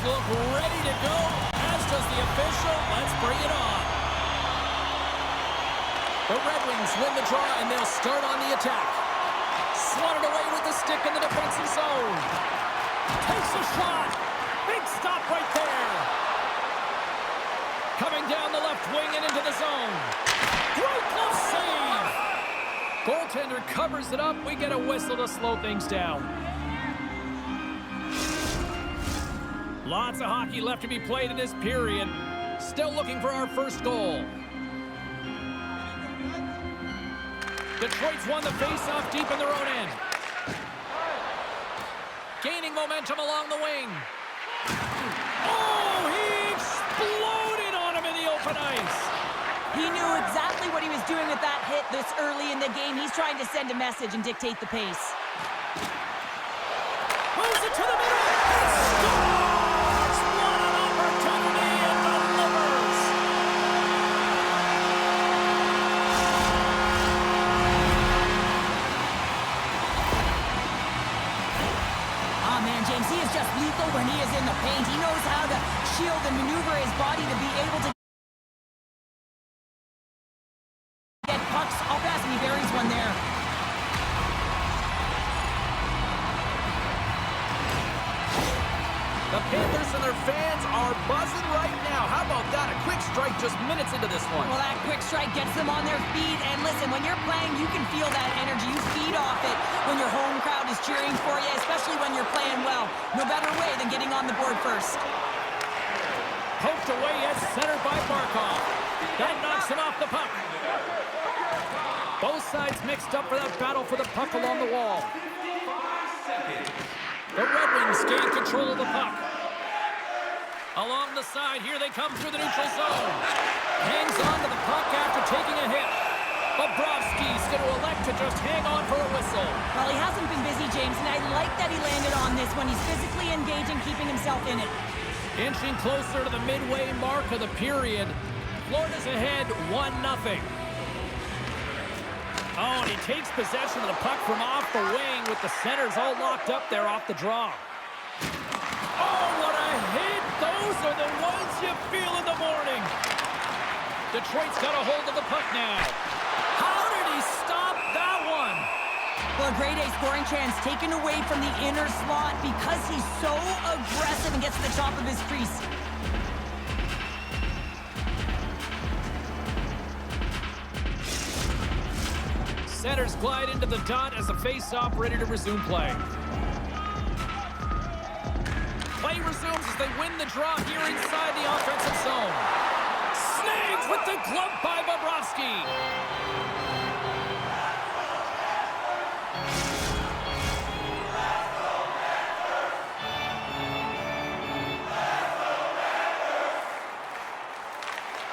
look ready to go, as does the official. Let's bring it on. The Red Wings win the draw, and they'll start on the attack. Swatted away with the stick in the defensive zone. Takes a shot. Big stop right there. Coming down the left wing and into the zone. Great glove save. Goaltender covers it up. We get a whistle to slow things down. Lots of hockey left to be played in this period. Still looking for our first goal. Detroit's won the face-off deep in their own end. Gaining momentum along the wing. Oh, he exploded on him in the open ice. He knew exactly what he was doing with that hit this early in the game. He's trying to send a message and dictate the pace. Moves it to the middle. Scores! What an opportunity and delivers. Oh, man, James, he is just lethal when he is in the paint. He knows how to shield and maneuver his body to be able to get pucks off as he buries one there. The Panthers and their fans are buzzing right now. How about that? A quick strike just minutes into this one. Well, that quick strike gets them on their feet. And listen, when you're playing, you can feel that energy. You feed off it when your home crowd is cheering for you, especially when you're playing well. No better way than getting on the board first. Poked away at center by Barkov. That knocks him off the puck. Both sides mixed up for that battle for the puck along the wall. The Red Wings gain control of the puck. Along the side, here they come through the neutral zone. Hangs on to the puck after taking a hit. Bobrovsky's going to elect to just hang on for a whistle. Well, he hasn't been busy, James, and I like that he landed on this when he's physically engaged and keeping himself in it. Inching closer to the midway mark of the period. Florida's ahead 1-0. Oh, and he takes possession of the puck from off the wing with the centers all locked up there off the draw. Oh, what a hit! Those are the ones you feel in the morning. Detroit's got a hold of the puck now. How did he stop that one? Well, a grade A scoring chance taken away from the inner slot because he's so aggressive and gets to the top of his crease. Centers glide into the dot as the face-off ready to resume play. Play resumes as they win the draw here inside the offensive zone. Snags with the glove by Bobrovsky.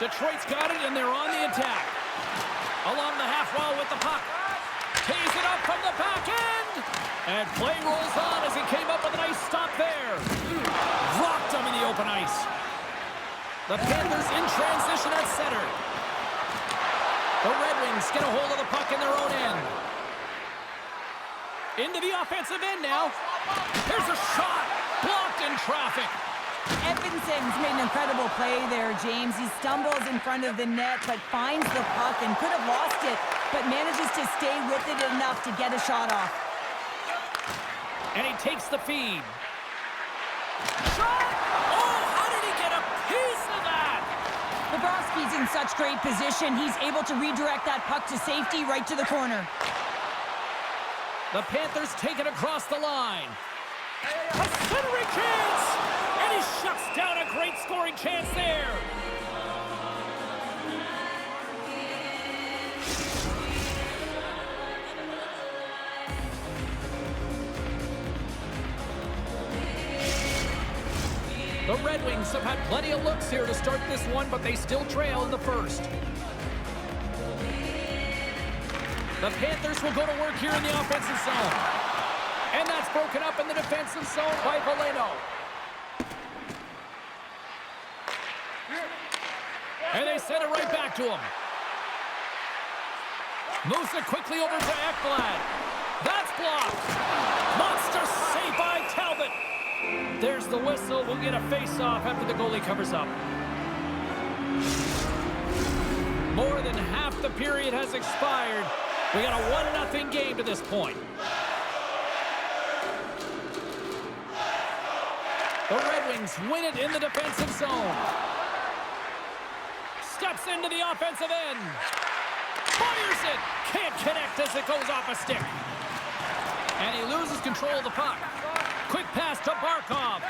Detroit's got it, and they're on the attack. Along the half wall with the puck. Tees it up from the back end. And play rolls on as he came up with a nice stop there. Rocked him in the open ice. The Panthers in transition at center. The Red Wings get a hold of the puck in their own end. Into the offensive end now. Here's a shot. Blocked in traffic. Edvinson's made an incredible play there, James. He stumbles in front of the net, but finds the puck and could have lost it, but manages to stay with it enough to get a shot off. And he takes the feed. Shot! Oh, how did he get a piece of that? Bobrovsky's in such great position. He's able to redirect that puck to safety right to the corner. The Panthers take it across the line. A centering chance! And he shuts down a great scoring chance there. The Red Wings have had plenty of looks here to start this one, but they still trail in the first. The Panthers will go to work here in the offensive zone. And that's broken up in the defensive zone by Valeno. And they send it right back to him. Moves it quickly over to Ekblad. That's blocked. Monster save by Talbot. There's the whistle. We'll get a face-off after the goalie covers up. More than half the period has expired. We got a 1-0 game to this point. The Red Wings win it in the defensive zone. Steps into the offensive end. Fires it. Can't connect as it goes off a stick. And he loses control of the puck. Quick pass to Barkov.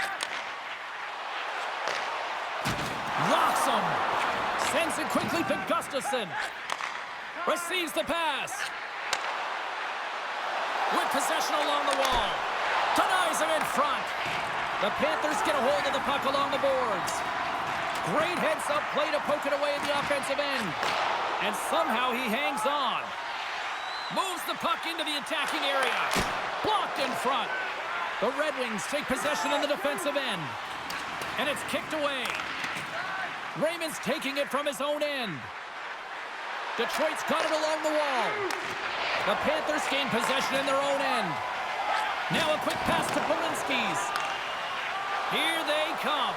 Locks him. Sends it quickly to Gustafsson. Receives the pass. With possession along the wall. Denies him in front. The Panthers get a hold of the puck along the boards. Great heads-up play to poke it away in the offensive end. And somehow he hangs on. Moves the puck into the attacking area. Blocked in front. The Red Wings take possession in the defensive end. And it's kicked away. Raymond's taking it from his own end. Detroit's got it along the wall. The Panthers gain possession in their own end. Now a quick pass to Polinski's. Here they come.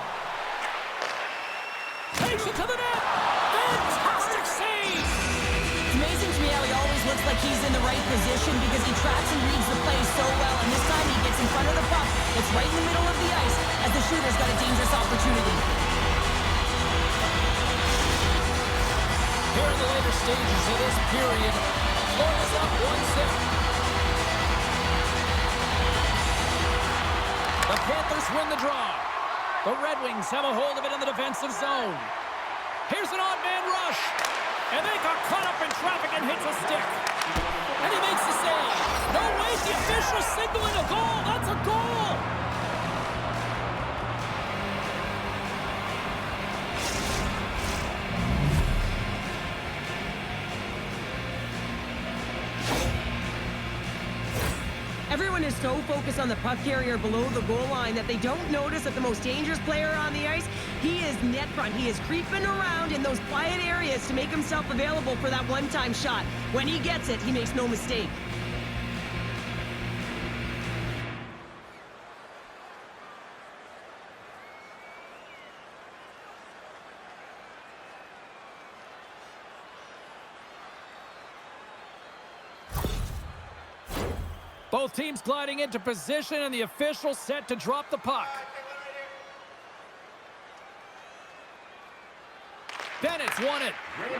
Takes it to the net. Fantastic save. It's amazing to me how he always looks like he's in the right position because he tracks and reads the play so well. And this time he gets in front of the puck. It's right in the middle of the ice as the shooter's got a dangerous opportunity. Here in the later stages of this period, Florida's up 1-0. The Panthers win the draw. The Red Wings have a hold of it in the defensive zone. Here's an odd man rush. And they got caught up in traffic and hits a stick. And he makes the save. No, wait, the official's signaling a goal. That's a goal. Everyone is so focused on the puck carrier below the goal line that they don't notice that the most dangerous player on the ice, he is net front. He is creeping around in those quiet areas to make himself available for that one-time shot. When he gets it, he makes no mistake. Both teams gliding into position, and the official set to drop the puck. Bennett's won it,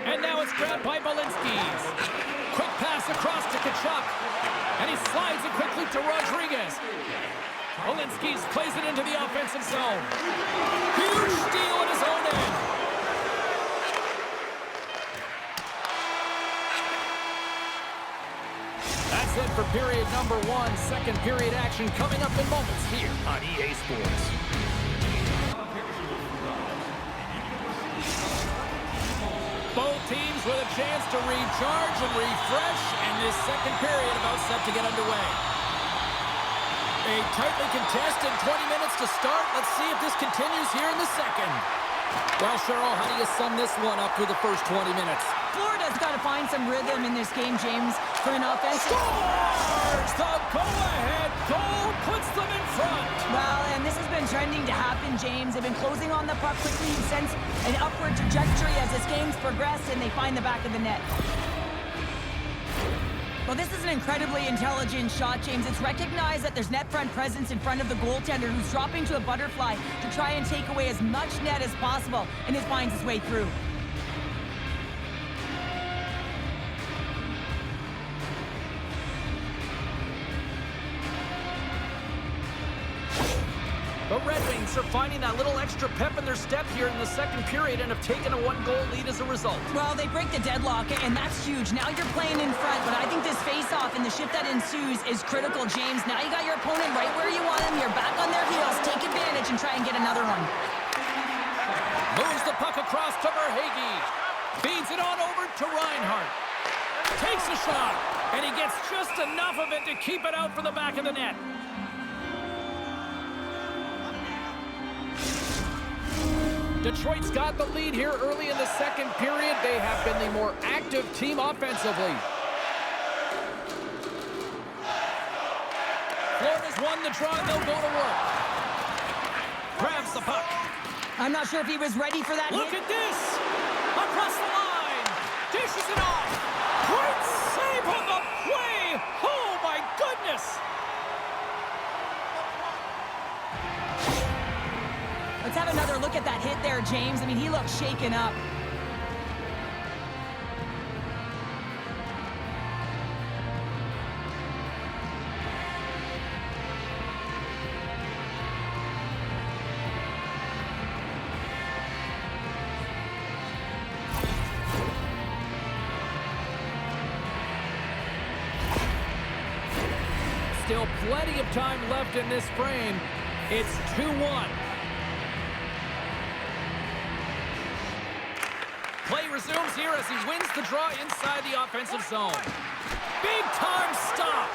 and now it's grabbed by Polinski's. Quick pass across to Tkachuk, and he slides it quickly to Rodriguez. Polinski's plays it into the offensive zone. Huge steal at his own end. That's it for period number 1. Second period action coming up in moments here on EA Sports. Both teams with a chance to recharge and refresh, and this second period about set to get underway. A tightly contested 20 minutes to start. Let's see if this continues here in the second. Well, Cheryl, how do you sum this one up through the first 20 minutes? Florida's got to find some rhythm in this game, James, for an offense. Scores! The go-ahead goal puts them in front. Well, and this has been trending to happen, James. They've been closing on the puck quickly and sense an upward trajectory as this game's progressed, and they find the back of the net. Well, this is an incredibly intelligent shot, James. It's recognized that there's net front presence in front of the goaltender who's dropping to a butterfly to try and take away as much net as possible, and it finds its way through. The Red Wings are finding that little extra pep in their step here in the second period and have taken a one-goal lead as a result. Well, they break the deadlock, and that's huge. Now you're playing in front, but I think this face-off and the shift that ensues is critical, James. Now you got your opponent right where you want them. You're back on their heels. Take advantage and try and get another one. Moves the puck across to Verhaeghe. Feeds it on over to Reinhart. Takes a shot, and he gets just enough of it to keep it out for the back of the net. Detroit's got the lead here early in the second period. They have been the more active team offensively. Florida's won the draw, and they'll go to work. the puck. I'm not sure if he was ready for that Look hit. at this! Across the line! Dishes it off! Great save on the play! Oh, my goodness! Let's have another look at that hit there, James. I mean, he looks shaken up. Still plenty of time left in this frame. It's 2-1. Play resumes here as he wins the draw inside the offensive zone. Big time stop.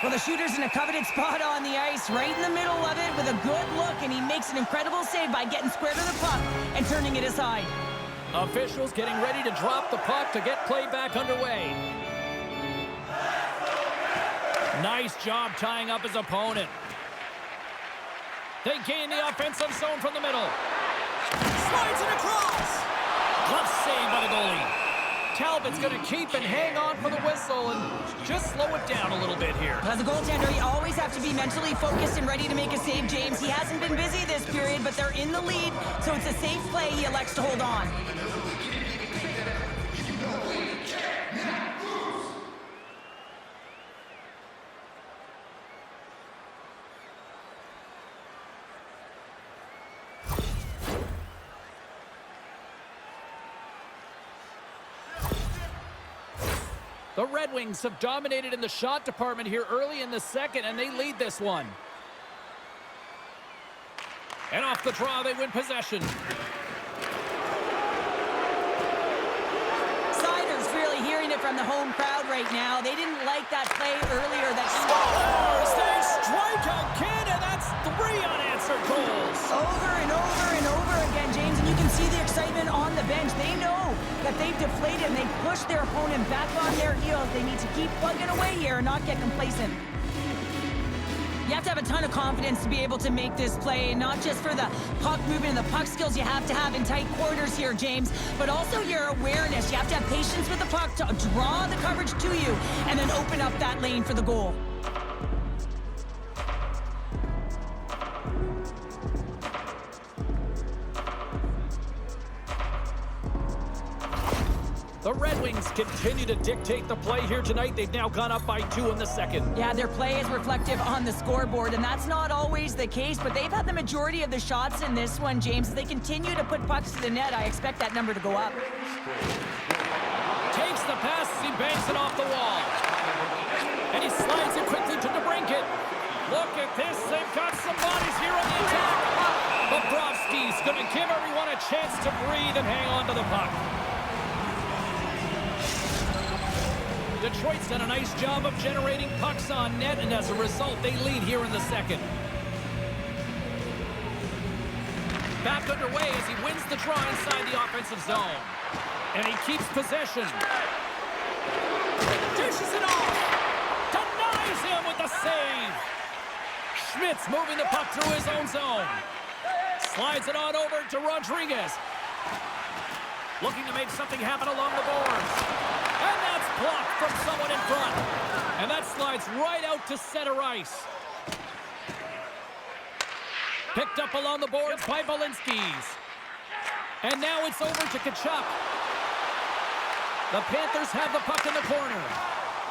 Well, the shooter's in a coveted spot on the ice, right in the middle of it with a good look, and he makes an incredible save by getting square to the puck and turning it aside. Officials getting ready to drop the puck to get play back underway. Nice job tying up his opponent. They gain the offensive zone from the middle. Slides it across. Glove save by the goalie. Talbot's going to keep and hang on for the whistle and just slow it down a little bit here. As a goaltender, you always have to be mentally focused and ready to make a save, James. He hasn't been busy this period, but they're in the lead, so it's a safe play. He elects to hold on. The Red Wings have dominated in the shot department here early in the second, and they lead this one. And off the draw, they win possession. Siders really hearing it from the home crowd right now. They didn't like that play earlier. That Scores! They strike again, and that's 3 unanswered goals. over and over and over again, James, and you can see the excitement on the bench. They know that they've deflated and they've pushed their opponent back on their heels. They need to keep plugging away here and not get complacent. You have to have a ton of confidence to be able to make this play, not just for the puck movement and the puck skills you have to have in tight quarters here, James, but also your awareness. You have to have patience with the puck to draw the coverage to you and then open up that lane for the goal. The Red Wings continue to dictate the play here tonight. They've now gone up by 2 in the second. Yeah, their play is reflective on the scoreboard, and that's not always the case, but they've had the majority of the shots in this one, James. As they continue to put pucks to the net, I expect that number to go up. Takes the pass as he banks it off the wall. And he slides it quickly to DeBrincat. Look at this. They've got some bodies here on the attack. Bobrovsky's going to give everyone a chance to breathe and hang on to the puck. Detroit's done a nice job of generating pucks on net, and as a result, they lead here in the second. Back underway as he wins the draw inside the offensive zone. And he keeps possession. Dishes it off. Denies him with the save. Schmidt's moving the puck through his own zone. Slides it on over to Rodriguez. Looking to make something happen along the boards. And that's blocked from someone in front. And that slides right out to center ice. Picked up along the boards by Balinskis. And now it's over to Tkachuk. The Panthers have the puck in the corner.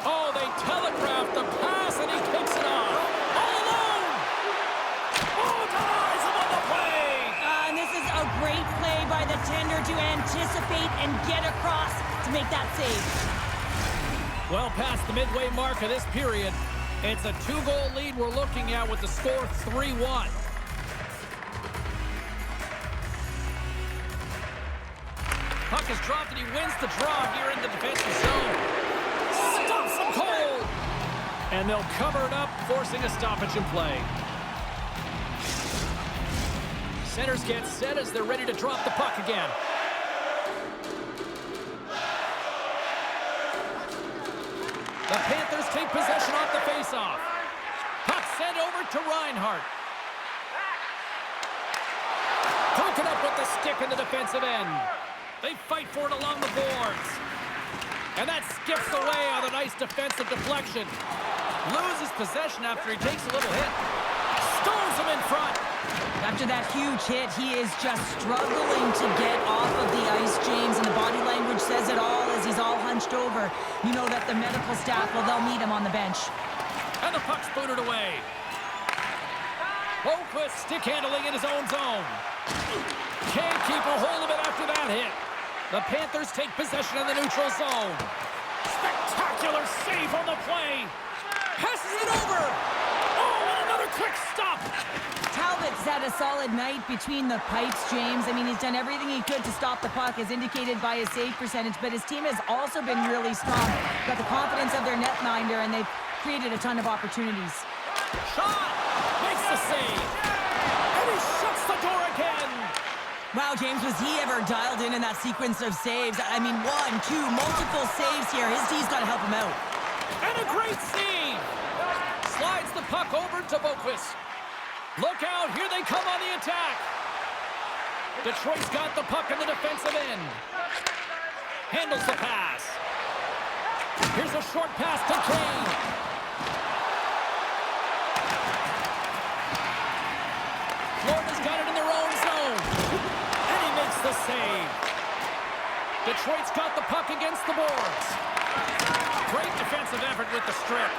Oh, they telegraphed the pass, and he kicks it off. All alone! Oh, denies him on the play! And this is a great play by the tender to anticipate and get across to make that save. Well past the midway mark of this period, it's a 2-goal lead we're looking at with the score 3-1. Puck is dropped and he wins the draw here in the defensive zone. Stops him cold! And they'll cover it up, forcing a stoppage in play. Centers get set as they're ready to drop the puck again. The Panthers take possession off the faceoff. Puck sent over to Reinhart. a stick in the defensive end. They fight for it along the boards. And that skips away on a nice defensive deflection. Loses possession after he takes a little hit. Stones him in front. After that huge hit, he is just struggling to get off of the ice, James, and the body language says it all as he's all hunched over. You know that the medical staff, well, they'll meet him on the bench. And the puck's booted away. Boquist stick handling in his own zone. Can't keep a hold of it after that hit. The Panthers take possession in the neutral zone. Spectacular save on the play. Passes it over. Oh, and another quick stop. Talbot's had a solid night between the pipes, James. I mean, he's done everything he could to stop the puck, as indicated by his save percentage, but his team has also been really strong. Got the confidence of their netminder, and they've created a ton of opportunities. Shot! Makes the save. And he shuts the door again. Wow, James, was he ever dialed in that sequence of saves? I mean, 1, 2, multiple saves here. His D's got to help him out. And a great save. Slides the puck over to Boquist. Look out, here they come on the attack. Detroit's got the puck in the defensive end. Handles the pass. Here's a short pass to Kane. Florida's got it in their own zone. And he makes the save. Detroit's got the puck against the boards. Great defensive effort with the strip.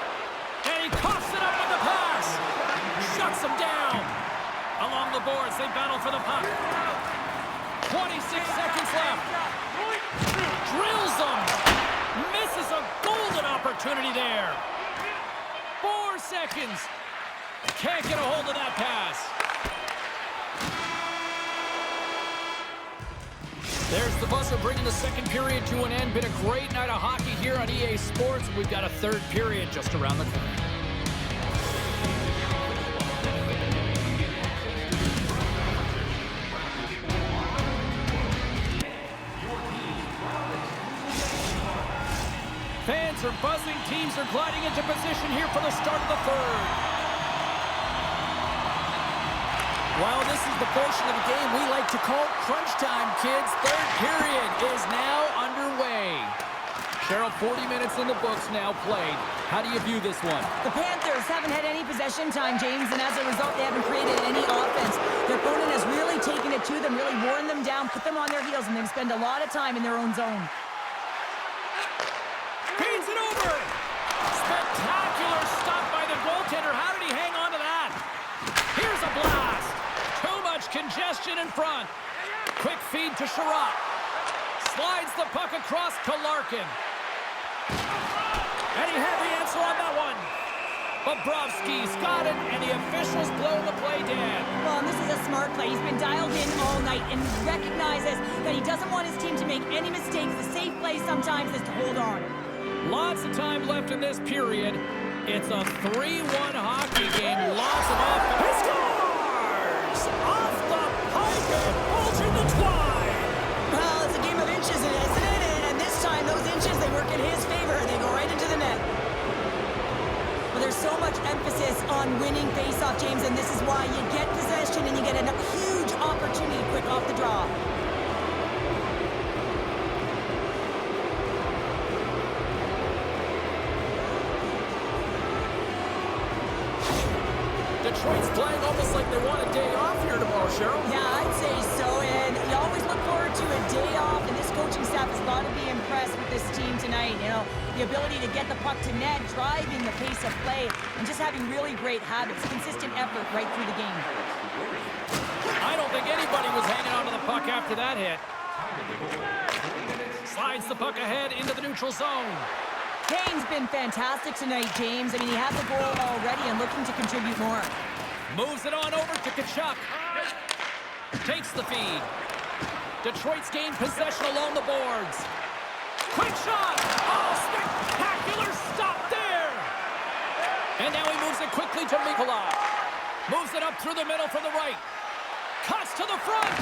And he coughs it up with the pass. Shuts him down. Along the boards, they battle for the puck. 26 seconds left. Drills them. Misses a golden opportunity there. 4 seconds. Can't get a hold of that pass. There's the buzzer bringing the second period to an end. Been a great night of hockey here on EA Sports. We've got a third period just around the corner. Fans are buzzing. Teams are gliding into position here for the start of the third. Well, this is the portion of the game we like to call crunch time, kids. Third period is now underway. Cheryl, 40 minutes in the books now played. How do you view this one? The Panthers haven't had any possession time, James, and as a result, they haven't created any offense. Their opponent has really taken it to them, really worn them down, put them on their heels, and they've spent a lot of time in their own zone. Feeds it over. Spectacular stop by the goaltender. How did he hang on to that? Here's a blast. Too much congestion in front. Quick feed to Sherratt. Slides the puck across to Larkin. And he had the answer on that one. Bobrovsky's got it, and the officials blow the play dead. Well, and this is a smart play. He's been dialed in all night and recognizes that he doesn't want his team to make any mistakes. The safe play sometimes is to hold on. Lots of time left in this period. It's a 3-1 hockey game. Lots of offense. He scores! Off the pipe and bulging the twine. Well, it's a game of inches, isn't it? And this time, those inches, they work in his favor, and they go right into the net. But there's so much emphasis on winning face-off, James, and this is why you get possession and you get a huge opportunity quick off the draw. Detroit's playing almost like they want a day off here tomorrow, Cheryl. Yeah, I'd say so, and you always look forward to a day off, and this coaching staff has got to be impressed with this team tonight. You know, the ability to get the puck to net, driving the pace of play, and just having really great habits, consistent effort right through the game. I don't think anybody was hanging on to the puck after that hit. Slides the puck ahead into the neutral zone. Kane's been fantastic tonight, James. I mean, he has the goal already and looking to contribute more. Moves it on over to Tkachuk. Takes the feed. Detroit's gained possession along the boards. Quick shot! Oh, spectacular stop there! And now he moves it quickly to Mikolov. Moves it up through the middle from the right. Cuts to the front!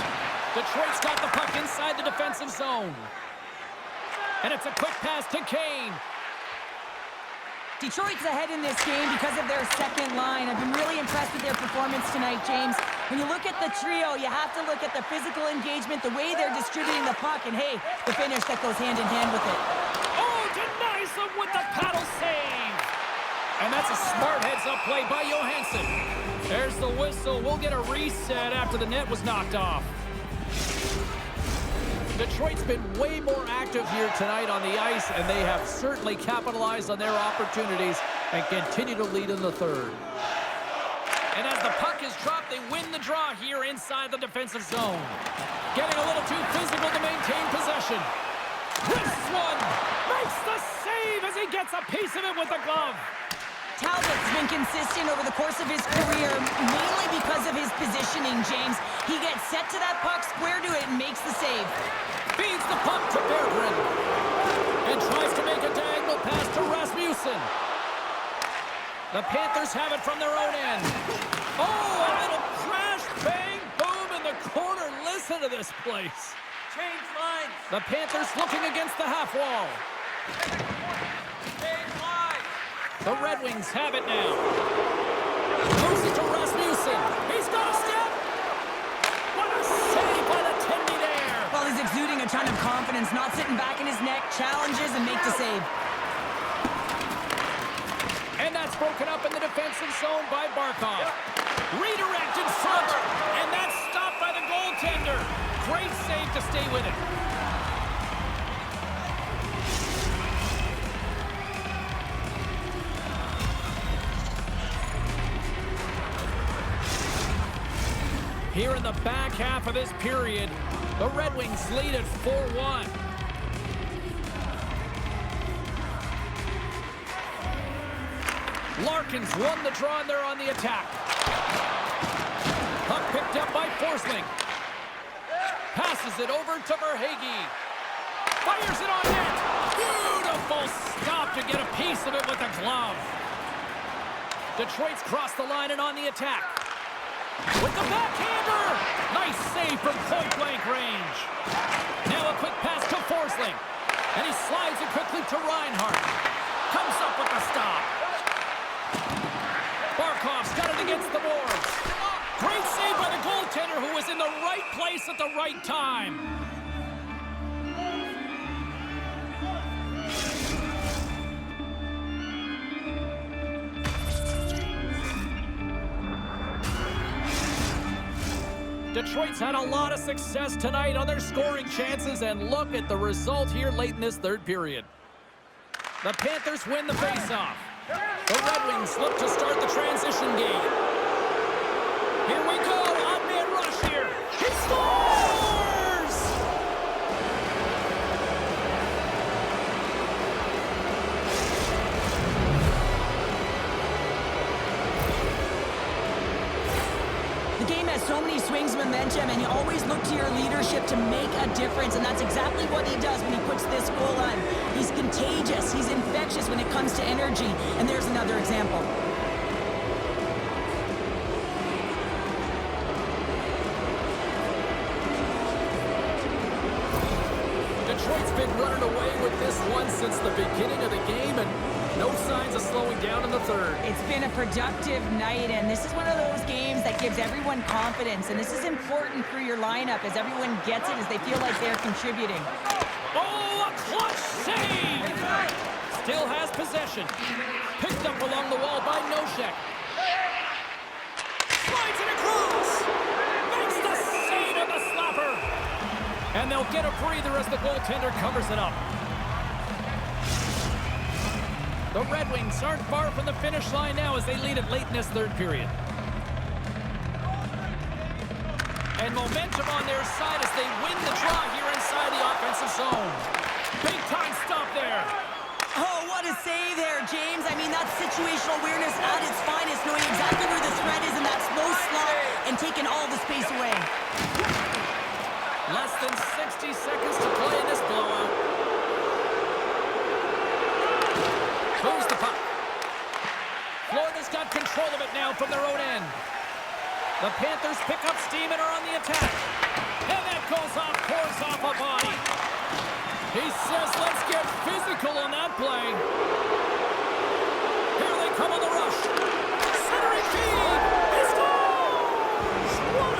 Detroit's got the puck inside the defensive zone. And it's a quick pass to Kane. Detroit's ahead in this game because of their second line. I've been really impressed with their performance tonight, James. When you look at the trio, you have to look at the physical engagement, the way they're distributing the puck, and hey, the finish that goes hand in hand with it. Oh, denies him with the paddle save. And that's a smart heads-up play by Johansson. There's the whistle. We'll get a reset after the net was knocked off. Detroit's been way more active here tonight on the ice, and they have certainly capitalized on their opportunities and continue to lead in the third. And as the puck is dropped, they win the draw here inside the defensive zone. Getting a little too physical to maintain possession. This one makes the save as he gets a piece of it with the glove. Talbot's been consistent over the course of his career, mainly because of his positioning, James. He gets set to that puck, square to it, and makes the save. Feeds the puck to Berggren. And tries to make a diagonal pass to Rasmussen. The Panthers have it from their own end. Oh, a little crash, bang, boom in the corner. Listen to this place. Change lines. The Panthers looking against the half wall. Change lines. The Red Wings have it now. Moves it to Rasmussen. He's got a step. What a save by the Tendy there. Well, he's exuding a ton of confidence, not sitting back in his neck, challenges and make the save. And that's broken up in the defensive zone by Barkov. Redirect in front, and that's stopped by the goaltender. Great save to stay with it. Here in the back half of this period, the Red Wings lead at 4-1. Larkin's won the draw, and they're on the attack. Puck picked up by Forsling. Passes it over to Verhaeghe. Fires it on net. Beautiful stop to get a piece of it with a glove. Detroit's crossed the line and on the attack. With the backhander. Nice save from point-blank range. Now a quick pass to Forsling. And he slides it quickly to Reinhart. Comes up with the stop. Barkov's got it against the boards. Great save by the goaltender, who was in the right place at the right time. Detroit's had a lot of success tonight on their scoring chances, and look at the result here late in this third period. The Panthers win the faceoff. The Red Wings look to start the transition game. Here we go, odd man rush here. He scores! The game has so many swings of momentum, and you always look to your leadership to make a difference, and that's exactly what he does when he puts this goal on. He's contagious, he's infectious when it comes to energy, and there's another example. Detroit's been running away with this one since the beginning of the game, and no signs of slowing down in the third. It's been a productive night, and this is one of those games that gives everyone confidence, and this is important for your lineup as everyone gets it, as they feel like they're contributing. Oh, a clutch save! Still has possession. Picked up along the wall by Nosek. Slides it across! Makes the save of the slapper! And they'll get a breather as the goaltender covers it up. The Red Wings aren't far from the finish line now as they lead it late in this third period. And momentum on their side as they win the draw here inside the offensive zone. Big time stop there. Oh, what a save there, James. I mean, that's situational awareness at its finest, knowing exactly where the threat is in that slow slot and taking all the space away. Less than 60 seconds to play in this blowout. Moves the puck. Florida's got control of it now from their own end. The Panthers pick up steam and are on the attack. And that goes off, pours off a body. He says, let's get physical on that play. Here they come on the rush. Centering feed. He scores! What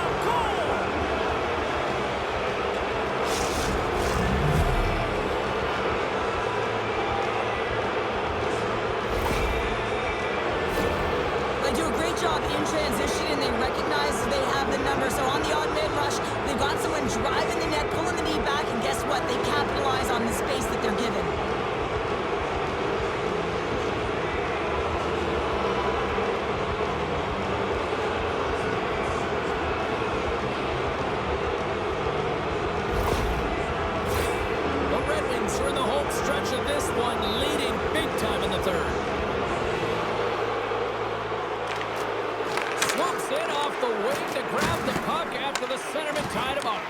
tied him up.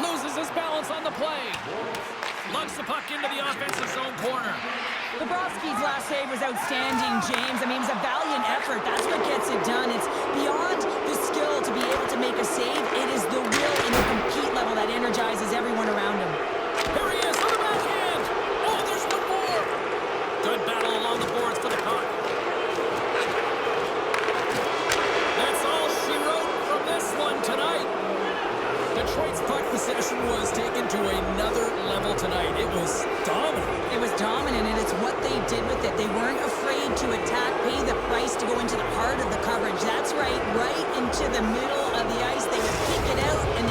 Loses his balance on the play. Lugs the puck into the offensive zone corner. Bobrovsky's last save was outstanding, James. I mean, it's a valiant effort. That's what gets it done. It's beyond the skill to be able to make a save. It is the will and the compete level that energizes everyone around him. Here he is on the backhand. Oh, there's one more. Good battle along the boards for the puck. That's all she wrote from this one tonight. Detroit's puck possession was taken to another level tonight. It was dominant. It was dominant, and it's what they did with it. They weren't afraid to attack, pay the price to go into the heart of the coverage. That's right into the middle of the ice. They would kick it out, and